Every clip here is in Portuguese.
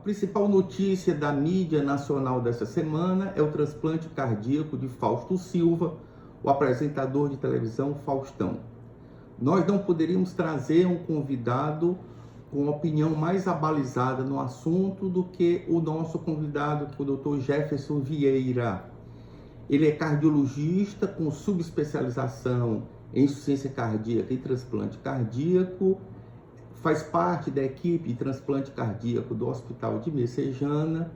principal notícia da mídia nacional dessa semana é o transplante cardíaco de Fausto Silva, o apresentador de televisão Faustão. Nós não poderíamos trazer um convidado com opinião mais abalizada no assunto do que o nosso convidado, o Dr. Jefferson Vieira. Ele é cardiologista com subespecialização em insuficiência cardíaca e transplante cardíaco, faz parte da equipe de transplante cardíaco do Hospital de Messejana,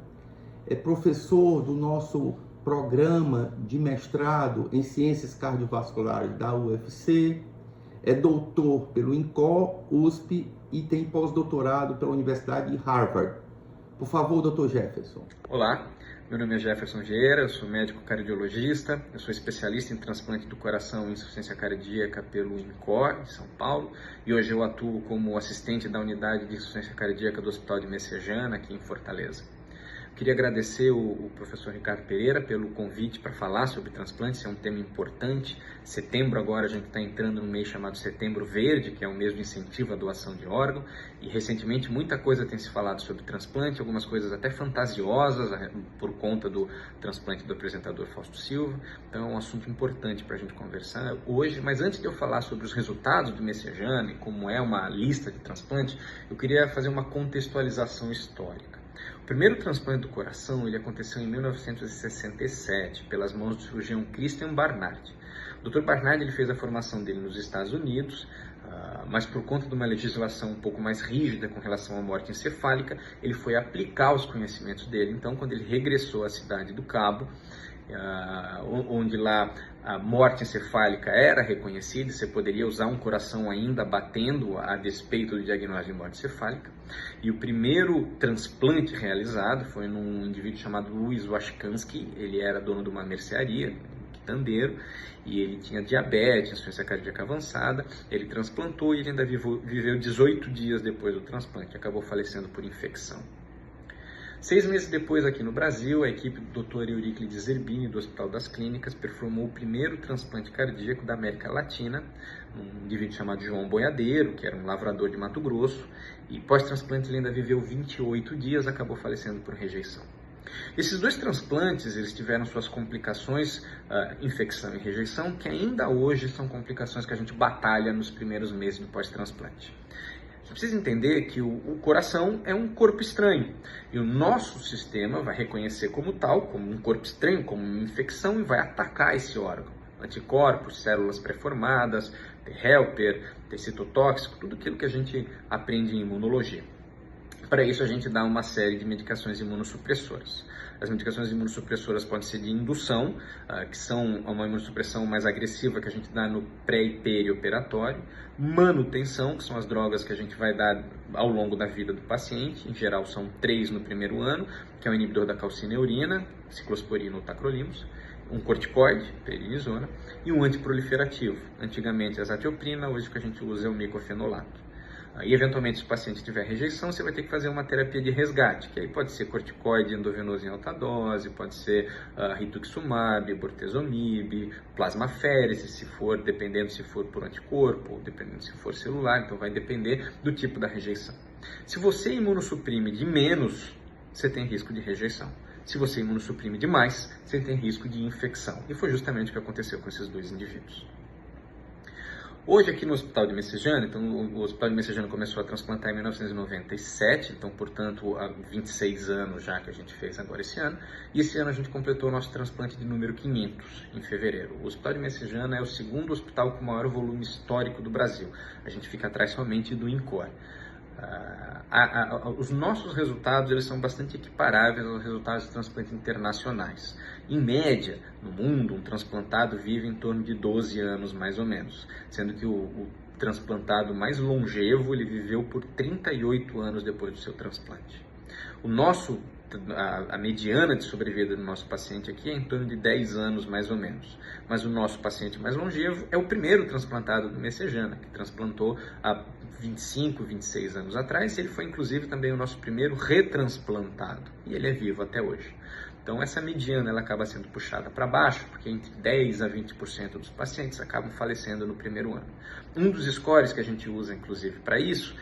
é professor do nosso programa de mestrado em Ciências Cardiovasculares da UFC, é doutor pelo INCOR, USP e tem pós-doutorado pela Universidade de Harvard. Por favor, Dr. Jefferson. Olá, meu nome é Jefferson Vieira, eu sou médico cardiologista, eu sou especialista em transplante do coração e insuficiência cardíaca pelo INCOR, em São Paulo, e hoje eu atuo como assistente da unidade de insuficiência cardíaca do Hospital de Messejana, aqui em Fortaleza. Queria agradecer o professor Ricardo Pereira pelo convite para falar sobre transplantes, é um tema importante. Setembro agora a gente está entrando no mês chamado Setembro Verde, que é um mês de incentivo à doação de órgão, e recentemente muita coisa tem se falado sobre transplante, algumas coisas até fantasiosas por conta do transplante do apresentador Fausto Silva, então é um assunto importante para a gente conversar hoje. Mas antes de eu falar sobre os resultados do Messejana e como é uma lista de transplante, eu queria fazer uma contextualização histórica. O primeiro transplante do coração ele aconteceu em 1967, pelas mãos do cirurgião Christian Barnard. O Dr. Barnard ele fez a formação dele nos Estados Unidos, mas por conta de uma legislação um pouco mais rígida com relação à morte encefálica, ele foi aplicar os conhecimentos dele. Então, quando ele regressou à cidade do Cabo, onde lá a morte encefálica era reconhecida, você poderia usar um coração ainda batendo a despeito do diagnóstico de morte encefálica. E o primeiro transplante realizado foi num indivíduo chamado Louis Washkansky. Ele era dono de uma mercearia, quitandeiro, e ele tinha diabetes, insuficiência cardíaca avançada. Ele transplantou e ele ainda viveu 18 dias depois do transplante, acabou falecendo por infecção. 6 meses depois, aqui no Brasil, a equipe do Dr. Euríclides Zerbini, do Hospital das Clínicas, performou o primeiro transplante cardíaco da América Latina, um indivíduo chamado João Boiadeiro, que era um lavrador de Mato Grosso, e pós-transplante ele ainda viveu 28 dias, acabou falecendo por rejeição. Esses dois transplantes, eles tiveram suas complicações, infecção e rejeição, que ainda hoje são complicações que a gente batalha nos primeiros meses do pós-transplante. Você precisa entender que o coração é um corpo estranho e o nosso sistema vai reconhecer como tal, como um corpo estranho, como uma infecção, e vai atacar esse órgão. Anticorpos, células pré-formadas, T-helper, T-citotóxico, tudo aquilo que a gente aprende em imunologia. Para isso, a gente dá uma série de medicações imunossupressoras. As medicações imunossupressoras podem ser de indução, que são uma imunossupressão mais agressiva que a gente dá no pré e perioperatório. Manutenção, que são as drogas que a gente vai dar ao longo da vida do paciente. Em geral, são 3 no primeiro ano, que é o inibidor da calcineurina, ciclosporina ou tacrolimus. Um corticoide, prednisona, e um antiproliferativo. Antigamente, a azatioprina, hoje o que a gente usa é o micofenolato. E eventualmente, se o paciente tiver rejeição, você vai ter que fazer uma terapia de resgate, que aí pode ser corticoide endovenoso em alta dose, pode ser rituximab, bortezomib, plasmaférese, dependendo se for por anticorpo, ou dependendo se for celular, então vai depender do tipo da rejeição. Se você imunossuprime de menos, você tem risco de rejeição. Se você imunossuprime demais, você tem risco de infecção. E foi justamente o que aconteceu com esses dois indivíduos. Hoje, aqui no Hospital de Messejana, então o Hospital de Messejana começou a transplantar em 1997, então, portanto, há 26 anos já que a gente fez agora esse ano, e esse ano a gente completou o nosso transplante de número 500, em fevereiro. O Hospital de Messejana é o segundo hospital com maior volume histórico do Brasil, a gente fica atrás somente do INCOR. Os nossos resultados eles são bastante equiparáveis aos resultados de transplante internacionais. Em média, no mundo, um transplantado vive em torno de 12 anos, mais ou menos, sendo que o transplantado mais longevo ele viveu por 38 anos depois do seu transplante. A mediana de sobrevida do nosso paciente aqui é em torno de 10 anos, mais ou menos. Mas o nosso paciente mais longevo é o primeiro transplantado do Messejana, que transplantou há 25, 26 anos atrás. Ele foi, inclusive, também o nosso primeiro retransplantado. E ele é vivo até hoje. Então essa mediana ela acaba sendo puxada para baixo, porque entre 10 a 20% dos pacientes acabam falecendo no primeiro ano. Um dos scores que a gente usa, inclusive, para isso,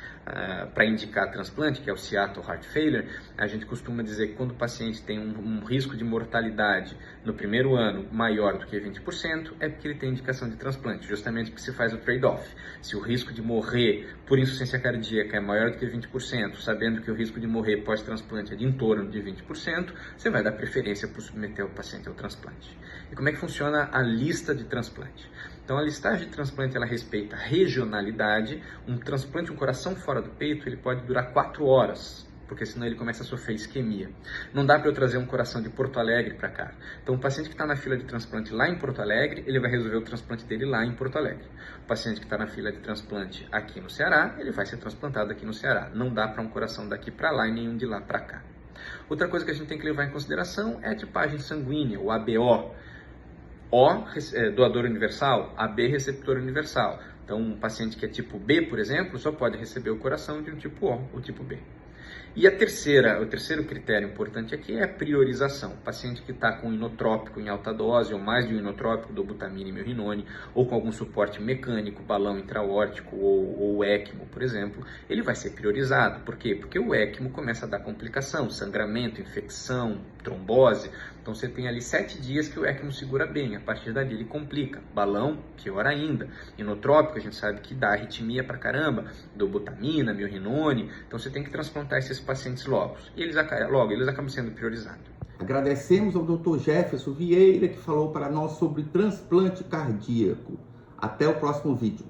para indicar transplante, que é o Seattle Heart Failure, a gente costuma dizer que quando o paciente tem um risco de mortalidade no primeiro ano maior do que 20%, é porque ele tem indicação de transplante, justamente porque se faz o trade-off. Se o risco de morrer por insuficiência cardíaca é maior do que 20%, sabendo que o risco de morrer pós-transplante é de em torno de 20%, você vai dar preferência por submeter o paciente ao transplante. E como é que funciona a lista de transplante? Então, a listagem de transplante, ela respeita a regionalidade. Um transplante, um coração fora do peito, ele pode durar 4 horas, porque senão ele começa a sofrer isquemia. Não dá para eu trazer um coração de Porto Alegre para cá. Então, o paciente que está na fila de transplante lá em Porto Alegre, ele vai resolver o transplante dele lá em Porto Alegre. O paciente que está na fila de transplante aqui no Ceará, ele vai ser transplantado aqui no Ceará. Não dá para um coração daqui para lá e nenhum de lá para cá. Outra coisa que a gente tem que levar em consideração é a tipagem sanguínea, o ABO. O, doador universal, AB, receptor universal. Então, um paciente que é tipo B, por exemplo, só pode receber o coração de um tipo O, o tipo B. E o terceiro critério importante aqui é a priorização. O paciente que está com inotrópico em alta dose, ou mais de um inotrópico, dobutamina e milrinone, ou com algum suporte mecânico, balão intraórtico ou ECMO, por exemplo, ele vai ser priorizado. Por quê? Porque o ECMO começa a dar complicação, sangramento, infecção, trombose. Então você tem ali 7 dias que o ECMO segura bem, a partir dali ele complica. Balão, pior ainda. Inotrópico, a gente sabe que dá arritmia pra caramba, dobutamina, milrinone. Então você tem que transplantar esses pacientes logo. E eles acabam sendo priorizados. Agradecemos ao Dr. Jefferson Vieira, que falou para nós sobre transplante cardíaco. Até o próximo vídeo.